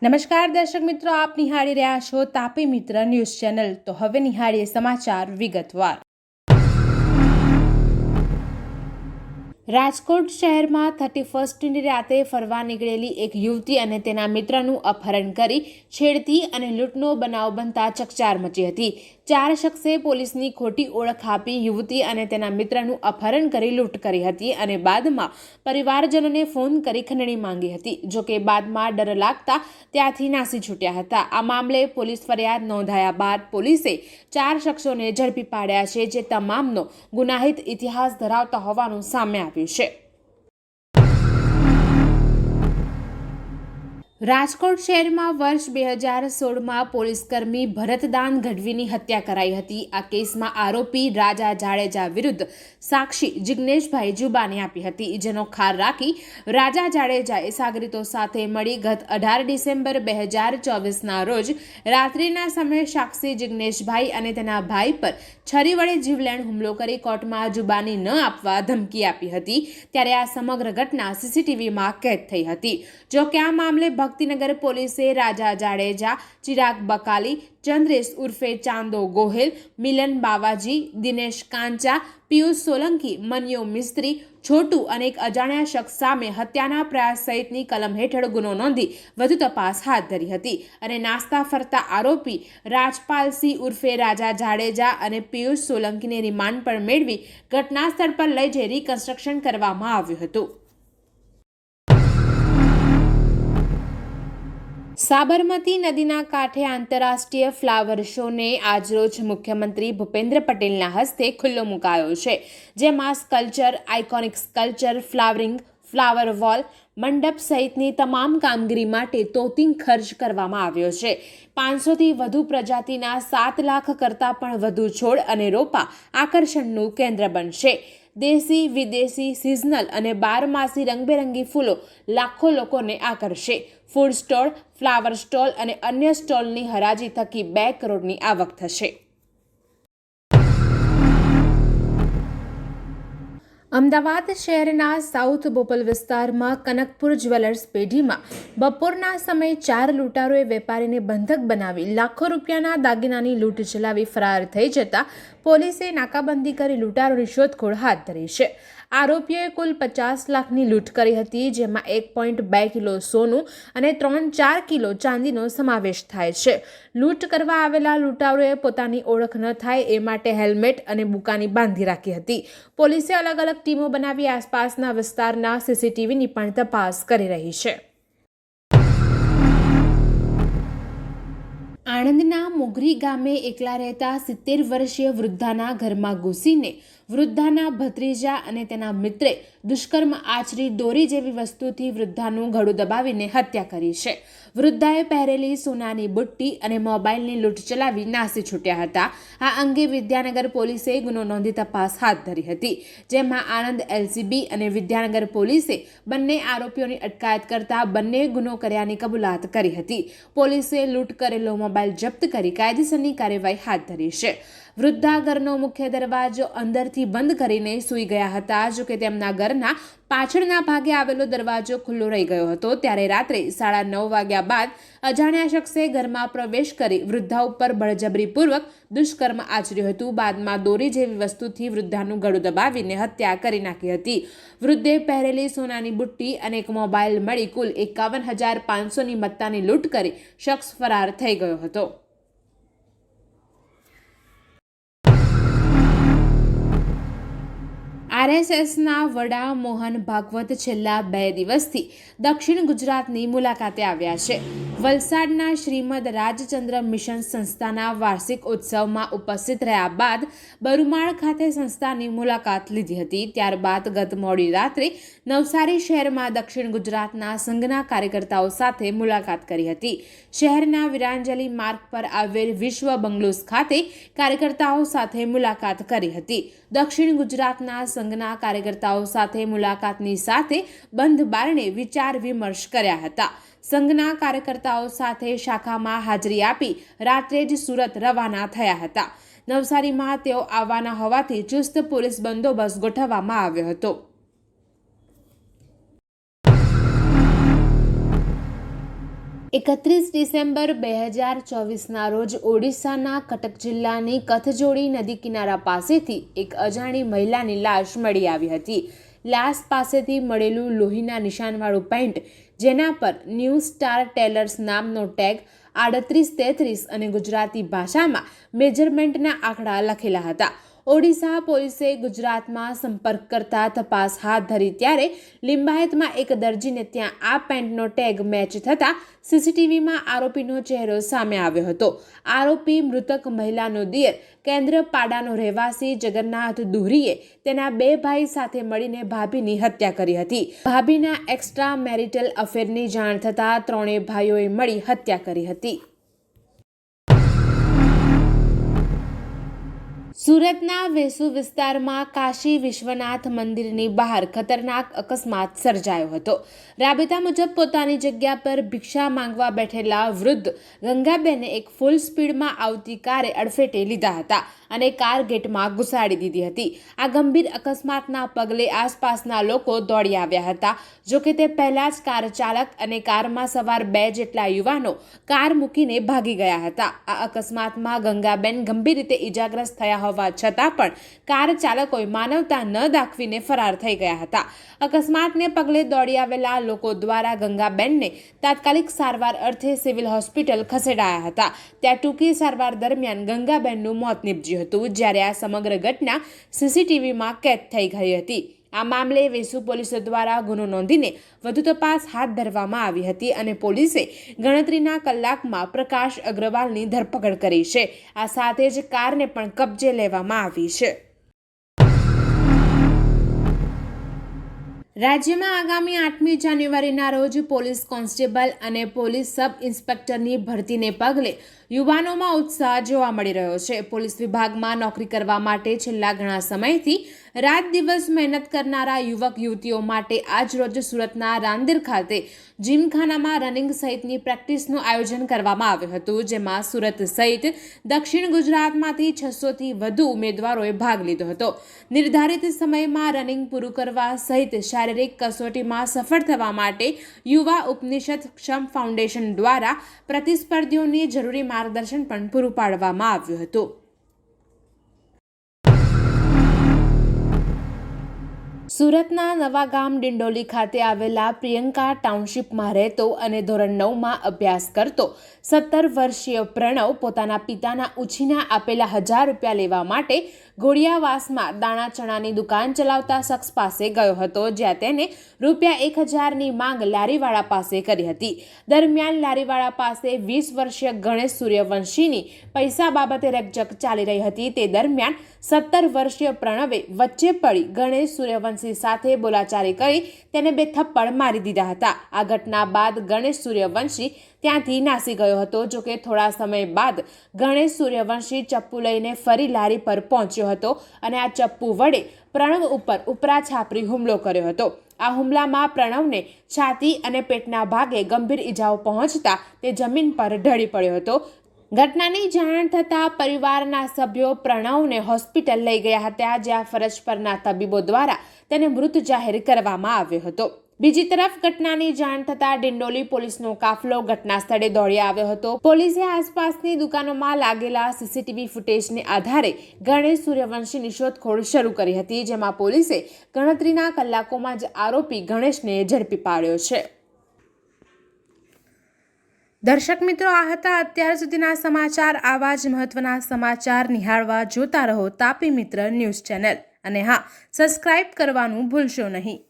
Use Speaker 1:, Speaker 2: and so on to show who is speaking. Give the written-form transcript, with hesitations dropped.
Speaker 1: નમસ્કાર દર્શક મિત્રો, આપ નિહાળી રહ્યા છો તાપી મિત્ર ન્યૂઝ ચેનલ। તો હવે નિહાળીએ સમાચાર વિગતવાર। રાજકોટ શહેરમાં 31ની રાતે ફરવા નીકળેલી એક યુવતી અને તેના મિત્રનું અપહરણ કરી છેડતી અને લૂંટનો બનાવ બનતા ચકચાર મચી હતી। 4 શખ્સે પોલીસની ખોટી ઓળખ આપી યુવતી અને તેના મિત્રનું અપહરણ કરી લૂંટ કરી હતી અને બાદમાં પરિવારજનોને ફોન કરી ખંડણી માંગી હતી। જોકે બાદમાં ડર લાગતા ત્યાંથી નાસી છૂટ્યા હતા। આ મામલે પોલીસ ફરિયાદ નોંધાયા બાદ પોલીસે 4 શખ્સોને ઝડપી પાડ્યા છે, જે તમામનો ગુનાહિત ઇતિહાસ ધરાવતા હોવાનું સામે આવ્યું છે। રાજકોટ શહેરમાં વર્ષ 2016માં પોલીસકર્મી ભરતદાન ગઢવીની હત્યા કરાઈ હતી। આ કેસમાં આરોપી રાજા જાડેજા વિરુદ્ધ સાક્ષી જિગ્નેશભાઈ જુબાની આપી હતી, જેનો ખાર રાખી રાજા જાડેજાએ સાગરીતો સાથે મળી ગત 18 ડિસેમ્બર 2024ના રોજ રાત્રિના સમયે સાક્ષી જિગ્નેશભાઈ અને તેના ભાઈ પર છરી વડે જીવલેણ હુમલો કરી કોર્ટમાં જુબાની ન આપવા ધમકી આપી હતી। ત્યારે આ સમગ્ર ઘટના સીસીટીવીમાં કેદ થઈ હતી। જો કે આ મામલે ભક્તિનગર પોલીસે રાજા જાડેજા, ચિરાગ બકાલી, ચંદ્રેશ ઉર્ફે ચાંદો ગોહિલ, મિલન બાવાજી, દિનેશ કાંચા, પિયુષ સોલંકી, મનિયો મિસ્ત્રી, છોટુ અને એક અજાણ્યા શખ્સ સામે હત્યાના પ્રયાસ સહિતની કલમ હેઠળ ગુનો નોંધી વધુ તપાસ હાથ ધરી હતી અને નાસ્તા ફરતા આરોપી રાજપાલસિંહ ઉર્ફે રાજા જાડેજા અને પિયુષ સોલંકીને રિમાન્ડ પર મેળવી ઘટના સ્થળ પર લઈ જઈ રિકન્સ્ટ્રક્શન કરવામાં આવ્યું હતું। સાબરમતી નદીના કાંઠે આંતરરાષ્ટ્રીય ફ્લાવર શોને આજરોજ મુખ્યમંત્રી ભૂપેન્દ્ર પટેલના હસ્તે ખુલ્લો મુકાયો છે, જેમાં sculpture, iconic sculpture, flowering, flower wall, મંડપ સહિતની તમામ કામગીરી માટે તોતિંગ ખર્ચ કરવામાં આવ્યો છે। 500થી વધુ પ્રજાતિના 7 લાખ કરતાં પણ વધુ છોડ અને રોપા આકર્ષણનું કેન્દ્ર બનશે। દેશી, વિદેશી, સિઝનલ અને બારમાસી રંગબેરંગી ફૂલો લાખો લોકોને આકર્ષશે। ફૂડ સ્ટોલ, ફ્લાવર સ્ટોલ અને અન્ય સ્ટોલની હરાજી થકી 2 કરોડની આવક થશે। અમદાવાદ શહેરના સાઉથ બોપલ વિસ્તારમાં કનકપુર જ્વેલર્સ પેઢીમાં બપોરના સમયે 4 લૂંટારોએ વેપારીને બંધક બનાવી લાખો રૂપિયાના દાગીનાની લૂંટ ચલાવી ફરાર થઈ જતા પોલીસે નાકાબંધી કરી લૂંટારોની શોધખોળ હાથ ધરી છે। આરોપીઓએ કુલ 50 લાખની લૂંટ કરી હતી, જેમાં 1.2 કિલો સોનું અને 3-4 કિલો ચાંદીનો સમાવેશ થાય છે। લૂંટ કરવા આવેલા લૂંટારોએ પોતાની ઓળખ ન થાય એ માટે હેલ્મેટ અને બુકાની બાંધી રાખી હતી। પોલીસે અલગ અલગ ટીમો બનાવી આસપાસના વિસ્તારના સીસીટીવીની પણ તપાસ કરી રહી છે। આણંદના મોગરી ગામે એકલા રહેતા 70 વર્ષીય વૃદ્ધાના ઘરમાં ઘૂસીને વૃદ્ધાના ભત્રીજા અને તેના મિત્રે દુષ્કર્મ આચરી દોરી જેવી વસ્તુથી વૃદ્ધાનું ગળું દબાવીને હત્યા કરી છે। વૃદ્ધાએ પહેરેલી સોનાની બુટ્ટી અને મોબાઈલની લૂંટ ચલાવી નાસી છૂટ્યા હતા। આ અંગે વિદ્યાનગર પોલીસે ગુનો નોંધી તપાસ હાથ ધરી હતી, જેમાં આણંદ એલસીબી અને વિદ્યાનગર પોલીસે બંને આરોપીઓની અટકાયત કરતા બંને ગુનો કર્યાની કબૂલાત કરી હતી। પોલીસે લૂંટ કરેલો મોબાઈલ જપ્ત કરી કાયદેસરની કાર્યવાહી હાથ ધરી છે। વૃદ્ધા ઘરનો મુખ્ય દરવાજો અંદરથી બંધ કરીને સૂઈ ગયા હતા। જો કે તેમના ઘરના પાછળના ભાગે આવેલો દરવાજો ખુલ્લો રહી ગયો હતો। ત્યારે રાત્રે 9:30 વાગ્યા બાદ અજાણ્યા શખ્સે ઘરમાં પ્રવેશ કરી વૃદ્ધા ઉપર બળજબરીપૂર્વક દુષ્કર્મ આચર્યું હતું। બાદમાં દોરી જેવી વસ્તુથી વૃદ્ધાનું ગળું દબાવીને હત્યા કરી નાખી હતી। વૃદ્ધે પહેરેલી સોનાની બુટ્ટી અને એક મોબાઈલ મળી કુલ 51,500ની મત્તાની લૂંટ કરી શખ્સ ફરાર થઈ ગયો હતો। આરએસએસના વડા મોહન ભાગવત છેલ્લા 2 દિવસથી દક્ષિણ ગુજરાતની મુલાકાતે આવ્યા છે। વલસાડના શ્રીમદ રાજચંદ્ર મિશન સંસ્થાના વાર્ષિક ઉત્સવમાં ઉપસ્થિત રહ્યા બાદ બરુમાળ ખાતે સંસ્થાની મુલાકાત લીધી હતી। ત્યારબાદ ગત મોડી રાત્રે નવસારી શહેરમાં દક્ષિણ ગુજરાતના સંઘના કાર્યકર્તાઓ સાથે મુલાકાત કરી હતી। શહેરના વિરાંજલી માર્ગ પર આવેલ વિશ્વ બંગલોઝ ખાતે કાર્યકર્તાઓ સાથે મુલાકાત કરી હતી। દક્ષિણ ગુજરાતના સંઘના કાર્યકર્તાઓ સાથે મુલાકાતની સાથે બંધ બારણે વિચાર વિમર્શ કર્યા હતા। સંઘના કાર્યકર્તાઓ સાથે શાખામાં હાજરી આપી રાત્રે જ સુરત રવાના થયા હતા। નવસારીમાં તેઓ આવવાના હોવાથી ચુસ્ત પોલીસ બંદોબસ્ત ગોઠવવામાં આવ્યો હતો। 31 ડિસેમ્બર 2024ના રોજ ઓડિશાના કટક જિલ્લાની કથજોડી નદી કિનારા પાસેથી એક અજાણી મહિલાની લાશ મળી આવી હતી. લાશ પાસેથી મળેલું લોહીના નિશાનવાળું પેન્ટ, જેના પર ન્યૂ સ્ટાર ટેલર્સ નામનો ટેગ 3833 અને ગુજરાતી ભાષામાં મેજરમેન્ટના આંકડા લખેલા હતા. ઓડિશા પોલીસે ગુજરાતમાં સંપર્ક કરતા તપાસ હાથ ધરી ત્યારે લિંબાયતમાં એક દરજીને ત્યાં આ પેન્ટનો ટેગ મેચ થતાં સીસીટીવીમાં આરોપીનો ચહેરો સામે આવ્યો હતો. આરોપી મૃતક મહિલાનો દિયર કેન્દ્રપાડાનો રહેવાસી જગન્નાથ દુહરીએ તેના 2 ભાઈ સાથે મળીને ભાભીની હત્યા કરી હતી. ભાભીના એક્સ્ટ્રા મેરિટલ અફેરની જાણ થતાં ત્રણેય ભાઈઓએ મળી હત્યા કરી હતી. સુરતના વેસુ વિસ્તારમાં કાશી વિશ્વનાથ મંદિરની બહાર ખતરનાક અકસ્માત સર્જાયો હતો. રાબેતા મુજબ પોતાની જગ્યા પર ભિક્ષા માંગવા બેઠેલા વૃદ્ધ ગંગાબેને એક ફૂલ સ્પીડમાં આવતી કારે અડફેટે લીધા હતા અને કાર ગેટમાં ઘુસાડી દીધી હતી. આ ગંભીર અકસ્માતના પગલે આસપાસના લોકો દોડી આવ્યા હતા. જોકે તે પહેલા જ કાર ચાલક અને કારમાં સવાર 2 જેટલા યુવાનો કાર મૂકીને ભાગી ગયા હતા. આ અકસ્માતમાં ગંગાબેન ગંભીર રીતે ઈજાગ્રસ્ત થયા હોવા છતાં પણ કાર ચાલકોએ માનવતા ન દાખવીને ફરાર થઈ ગયા હતા. અકસ્માતને પગલે દોડી આવેલા લોકો દ્વારા ગંગાબેનને તાત્કાલિક સારવાર અર્થે સિવિલ હોસ્પિટલ ખસેડાયા હતા. ત્યાં ટૂંકી સારવાર દરમિયાન ગંગાબેનનું મોત નીપજ્યું હતું, જ્યારે આ સમગ્ર ઘટના સીસીટીવીમાં કેદ થઈ ગઈ હતી. આ મામલે વેસુ પોલીસ દ્વારા ગુનો નોંધીને વધુ તપાસ હાથ ધરવામાં આવી હતી અને પોલીસે ગણતરીના કલાકમાં પ્રકાશ અગ્રવાલની ધરપકડ કરી છે. આ સાથે જ કારને પણ કબજે લેવામાં આવી છે. રાજ્યમાં આગામી 8મી જાન્યુઆરીના રોજ પોલીસ કોન્સ્ટેબલ અને પોલીસ સબ ઇન્સ્પેક્ટરની ભરતીને પગલે યુવાનોમાં ઉત્સાહ જોવા મળી રહ્યો છે. પોલીસ વિભાગમાં નોકરી કરવા માટે છેલ્લા ઘણા સમયથી રાત દિવસ મહેનત કરનારા યુવક યુવતીઓ માટે આજ રોજ સુરતના રાંદેર ખાતે જીમખાનામાં રનિંગ સહિતની પ્રેક્ટિસનું આયોજન કરવામાં આવ્યું હતું, જેમાં સુરત સહિત દક્ષિણ ગુજરાતમાંથી 600થી વધુ ઉમેદવારોએ ભાગ લીધો હતો. નિર્ધારિત સમયમાં રનિંગ પૂરું કરવા સહિત શારીરિક કસોટીમાં સફળ થવા માટે યુવા ઉપનિષદ ક્ષમ ફાઉન્ડેશન દ્વારા પ્રતિસ્પર્ધીઓને જરૂરી માર્ગદર્શન પણ પૂરું પાડવામાં આવ્યું હતું. સુરતના નવાગામ ડિંડોલી ખાતે આવેલા પ્રિયંકા ટાઉનશીપમાં રહેતો અને ધોરણ 9માં અભ્યાસ કરતો 17 વર્ષીય પ્રણવ પોતાના પિતાના ઉછીના આપેલા 1000 રૂપિયા લેવા માટે ઘોડિયાવાસમાં દાણા ચણાની દુકાન ચલાવતા શખ્સ પાસે ગયો હતો, જ્યાં તેને ₹1000ની માંગ લારીવાળા પાસે કરી હતી. દરમિયાન લારીવાળા પાસે 20 વર્ષીય ગણેશ સૂર્યવંશીની પૈસા બાબતે રકઝક ચાલી રહી હતી. તે દરમિયાન 17 વર્ષીય પ્રણવે વચ્ચે પડી ગણેશ સૂર્યવંશી સાથે બોલાચાલી કરી તેને 2 થપ્પડ મારી દીધા હતા. આ ઘટના બાદ ગણેશ સૂર્યવંશી ત્યાંથી નાસી ગયો હતો. જોકે થોડા સમય બાદ ગણેશ સૂર્યવંશી ચપ્પુ લઈને ફરી લારી પર પહોંચ્યો હતો અને આ ચપ્પુ વડે પ્રણવ ઉપર ઉપરા છાપરી હુમલો કર્યો હતો. આ હુમલામાં પ્રણવને છાતી અને પેટના ભાગે ગંભીર ઈજાઓ પહોંચતા તે જમીન પર ઢળી પડ્યો હતો. ઘટનાની જાણ થતાં પરિવારના સભ્યો પ્રણવને હોસ્પિટલ લઈ ગયા હતા, જ્યાં ફરજ પરના તબીબો દ્વારા તેને મૃત જાહેર કરવામાં આવ્યો હતો. બીજી તરફ ઘટનાની જાણ થતાં ડિંડોલી પોલીસનો કાફલો ઘટના સ્થળે દોડી આવ્યો હતો. પોલીસે આસપાસની દુકાનોમાં લાગેલા સીસીટીવી ફૂટેજને આધારે ગણેશ સૂર્યવંશીની શોધખોળ શરૂ કરી હતી, જેમાં પોલીસે ગણતરીના કલાકોમાં જ આરોપી ગણેશને ઝડપી પાડ્યો છે. દર્શક મિત્રો, આ હતા અત્યાર સુધીના સમાચાર. આવા જ મહત્વના સમાચાર નિહાળવા જોતા રહો તાપી મિત્ર ન્યૂઝ ચેનલ અને હા, સબસ્ક્રાઇબ કરવાનું ભૂલશો નહીં.